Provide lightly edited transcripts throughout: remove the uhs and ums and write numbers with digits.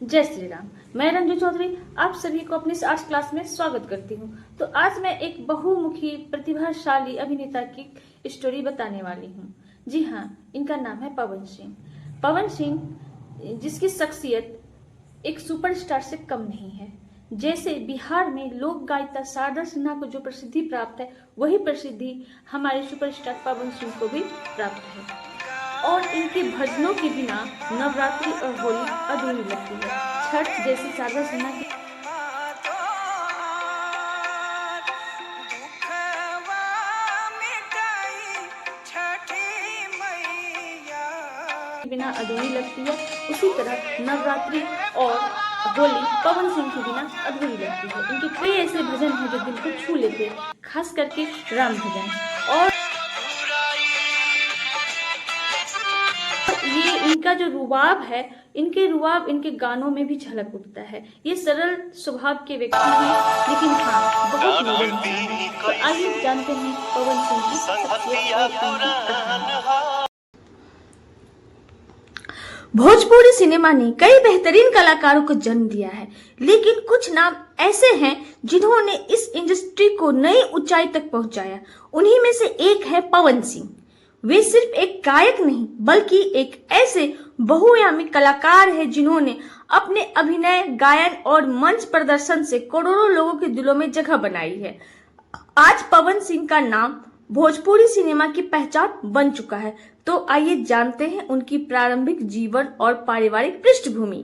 जय श्री राम। मैं रंजू चौधरी आप सभी को अपनी इस आर्ट्स क्लास में स्वागत करती हूँ। तो आज मैं एक बहुमुखी प्रतिभाशाली अभिनेता की स्टोरी बताने वाली हूँ। जी हाँ, इनका नाम है पवन सिंह। पवन सिंह जिसकी शख्सियत एक सुपरस्टार से कम नहीं है। जैसे बिहार में लोक गायिका शारदा सिन्हा को जो प्रसिद्धि प्राप्त है, वही प्रसिद्धि हमारे सुपरस्टार पवन सिंह को भी प्राप्त है। और इनके भजनों के बिना नवरात्रि और होली अधूरी लगती है। छठ जैसी शारदा सिन्हा के बिना अधूरी लगती है, उसी तरह नवरात्रि और होली पवन सिंह के बिना अधूरी लगती है। इनके कई ऐसे भजन हैं जो दिल को छू लेते हैं, खास करके राम भजन। और ये इनका जो रुबाब है, इनके गानों में भी झलक उठता है। ये सरल स्वभाव के व्यक्ति हैं, लेकिन हाँ बहुत मधुर हैं। तो आइए जानते हैं पवन सिंह की शख्सियत और कथा। भोजपुरी सिनेमा ने कई बेहतरीन कलाकारों को जन्म दिया है, लेकिन कुछ नाम ऐसे हैं जिन्होंने इस इंडस्ट्री को नई ऊंचाई तक पहुंचाया। उन्हीं में से एक है पवन सिंह। वे सिर्फ एक गायक नहीं बल्कि एक ऐसे बहुआयामी कलाकार हैं जिन्होंने अपने अभिनय, गायन और मंच प्रदर्शन से करोड़ों लोगों के दिलों में जगह बनाई है। आज पवन सिंह का नाम भोजपुरी सिनेमा की पहचान बन चुका है। तो आइए जानते हैं उनकी प्रारंभिक जीवन और पारिवारिक पृष्ठभूमि।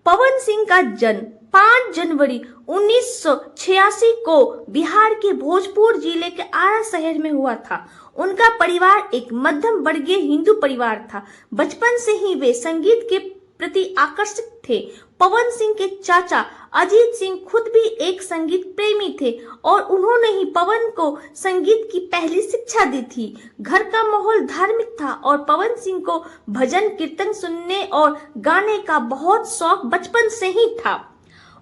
पवन सिंह का जन्म 5 जनवरी 1986 को बिहार के भोजपुर जिले के आरा शहर में हुआ था। उनका परिवार एक मध्यम वर्गीय हिंदू परिवार था। बचपन से ही वे संगीत के प्रति आकर्षित थे। पवन सिंह के चाचा अजीत सिंह खुद भी एक संगीत प्रेमी थे और उन्होंने ही पवन को संगीत की पहली शिक्षा दी थी। घर का माहौल धार्मिक था और पवन सिंह को भजन कीर्तन सुनने और गाने का बहुत शौक बचपन से ही था।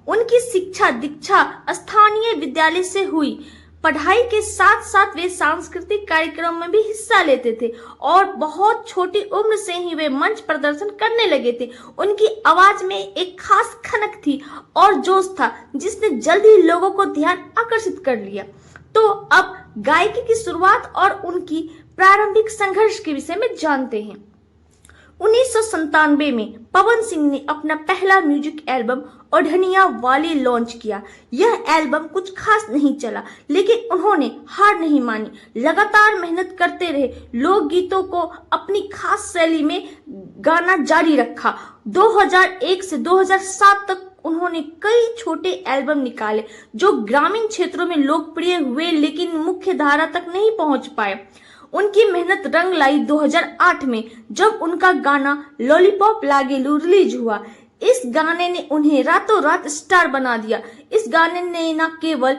उनकी शिक्षा दीक्षा स्थानीय विद्यालय से हुई। पढ़ाई के साथ साथ वे सांस्कृतिक कार्यक्रम में भी हिस्सा लेते थे और बहुत छोटी उम्र से ही वे मंच प्रदर्शन करने लगे थे। उनकी आवाज में एक खास खनक थी और जोश था जिसने जल्दी लोगों को ध्यान आकर्षित कर लिया। तो अब गायकी की शुरुआत और उनकी प्रारंभिक संघर्ष के विषय में जानते हैं। 1997 में पवन सिंह ने अपना पहला म्यूजिक एल्बम ओढ़निया वाली लॉन्च किया। यह एल्बम कुछ खास नहीं चला, लेकिन उन्होंने हार नहीं मानी, लगातार मेहनत करते रहे, लोकगीतों को अपनी खास शैली में गाना जारी रखा। 2001 से 2007 तक उन्होंने कई छोटे एल्बम निकाले जो ग्रामीण क्षेत्रों में लोकप्रिय हुए, लेकिन मुख्य धारा तक नहीं पहुंच पाए। उनकी मेहनत रंग लाई 2008 में, जब उनका गाना लॉलीपॉप लागेलू रिलीज हुआ। इस गाने ने उन्हें रातों रात स्टार बना दिया। इस गाने ने न केवल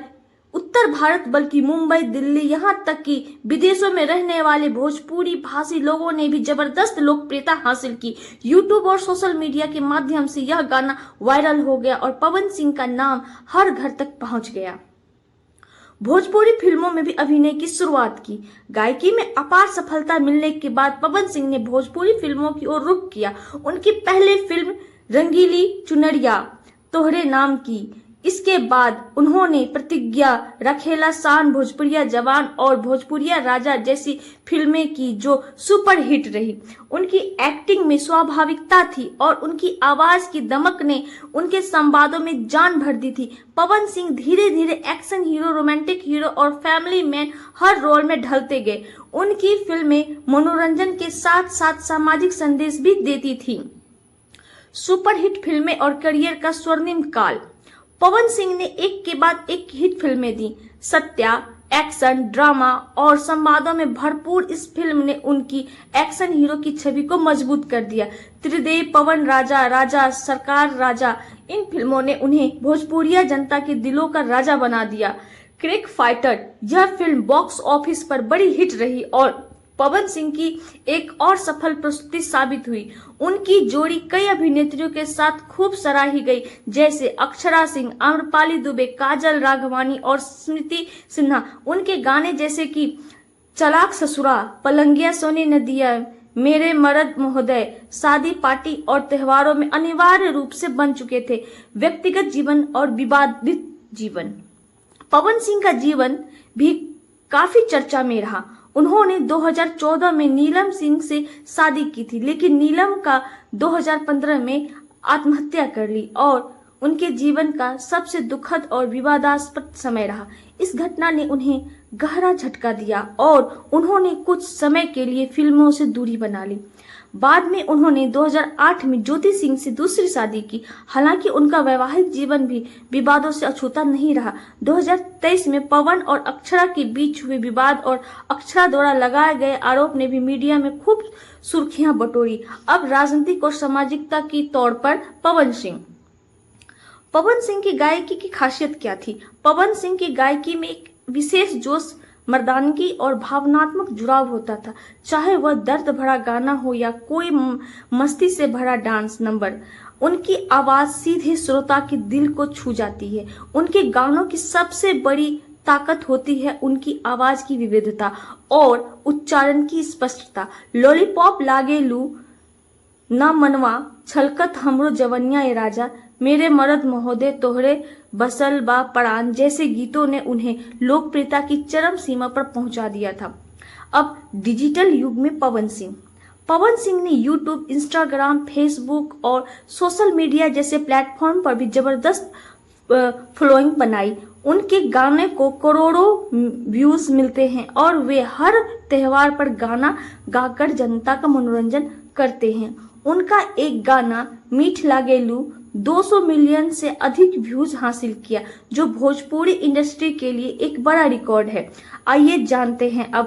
उत्तर भारत बल्कि मुंबई, दिल्ली, यहाँ तक कि विदेशों में रहने वाले भोजपुरी भाषी लोगों ने भी जबरदस्त लोकप्रियता हासिल की। यूट्यूब और सोशल मीडिया के माध्यम से यह गाना वायरल हो गया और पवन सिंह का नाम हर घर तक पहुंच गया। भोजपुरी फिल्मों में भी अभिनय की शुरुआत की। गायकी में अपार सफलता मिलने के बाद पवन सिंह ने भोजपुरी फिल्मों की ओर रुख किया। उनकी पहली फिल्म रंगीली चुनरिया तोहरे नाम की। इसके बाद उन्होंने प्रतिज्ञा, रखेला शान, भोजपुरिया जवान और भोजपुरिया राजा जैसी फिल्में की जो सुपरहिट रही। उनकी एक्टिंग में स्वाभाविकता थी और उनकी आवाज की दमक ने उनके संवादों में जान भर दी थी। पवन सिंह धीरे धीरे एक्शन हीरो, रोमांटिक हीरो और फैमिली मैन हर रोल में ढलते गए। उनकी फिल्में मनोरंजन के साथ साथ सामाजिक संदेश भी देती थी। सुपरहिट फिल्में और करियर का स्वर्णिम काल। पवन सिंह ने एक के बाद एक हिट फिल्में दी। सत्या एक्शन, ड्रामा और संवादों में भरपूर इस फिल्म ने उनकी एक्शन हीरो की छवि को मजबूत कर दिया। त्रिदेव, पवन राजा, राजा सरकार राजा, इन फिल्मों ने उन्हें भोजपुरिया जनता के दिलों का राजा बना दिया। क्रिक फाइटर, यह फिल्म बॉक्स ऑफिस पर बड़ी हिट रही और पवन सिंह की एक और सफल प्रस्तुति साबित हुई। उनकी जोड़ी कई अभिनेत्रियों के साथ खूब सराही गई, जैसे अक्षरा सिंह, आम्रपाली दुबे, काजल राघवानी और स्मृति सिन्हा। उनके गाने जैसे कि चलाक ससुरा, पलंगिया सोने नदिया, मेरे मर्द महोदय शादी, पार्टी और त्योहारों में अनिवार्य रूप से बन चुके थे। व्यक्तिगत जीवन और विवादित जीवन। पवन सिंह का जीवन भी काफी चर्चा में रहा। उन्होंने 2014 में नीलम सिंह से शादी की थी, लेकिन नीलम का 2015 में आत्महत्या कर ली और उनके जीवन का सबसे दुखद और विवादास्पद समय रहा। इस घटना ने उन्हें गहरा झटका दिया और उन्होंने कुछ समय के लिए फिल्मों से दूरी बना ली। बाद में उन्होंने 2008 में ज्योति सिंह से दूसरी शादी की। हालांकि उनका वैवाहिक जीवन भी विवादों से अछूता नहीं रहा। 2023 में पवन और अक्षरा के बीच हुए विवाद और अक्षरा द्वारा लगाए गए आरोप ने भी मीडिया में खूब सुर्खियां बटोरी। अब राजनीतिक और सामाजिकता की तौर पर पवन सिंह की गायकी की खासियत क्या थी? पवन सिंह की गायकी में एक विशेष जोश, मर्दानगी और भावनात्मक जुड़ाव होता था। चाहे वह दर्द भरा गाना हो या कोई मस्ती से भरा डांस नंबर, उनकी आवाज सीधे श्रोता के दिल को छू जाती है। उनके गानों की सबसे बड़ी ताकत होती है उनकी आवाज की विविधता और उच्चारण की स्पष्टता। लॉलीपॉप लागे लू, ना मनवा, छलकत हमरो जवनिया ए राजा, मेरे मर्द महोदय तोहरे बसल बा परान जैसे गीतों ने उन्हें लोकप्रियता की चरम सीमा पर पहुंचा दिया था। अब डिजिटल युग में पवन सिंह ने यूट्यूब, इंस्टाग्राम, फेसबुक और सोशल मीडिया जैसे प्लेटफॉर्म पर भी जबरदस्त फॉलोइंग बनाई। उनके गाने को करोड़ों व्यूज मिलते हैं और वे हर त्योहार पर गाना गाकर जनता का मनोरंजन करते हैं। उनका एक गाना मीठ लागेलू 200 मिलियन से अधिक व्यूज हासिल किया, जो भोजपुरी इंडस्ट्री के लिए एक बड़ा रिकॉर्ड है। आइए जानते हैं अब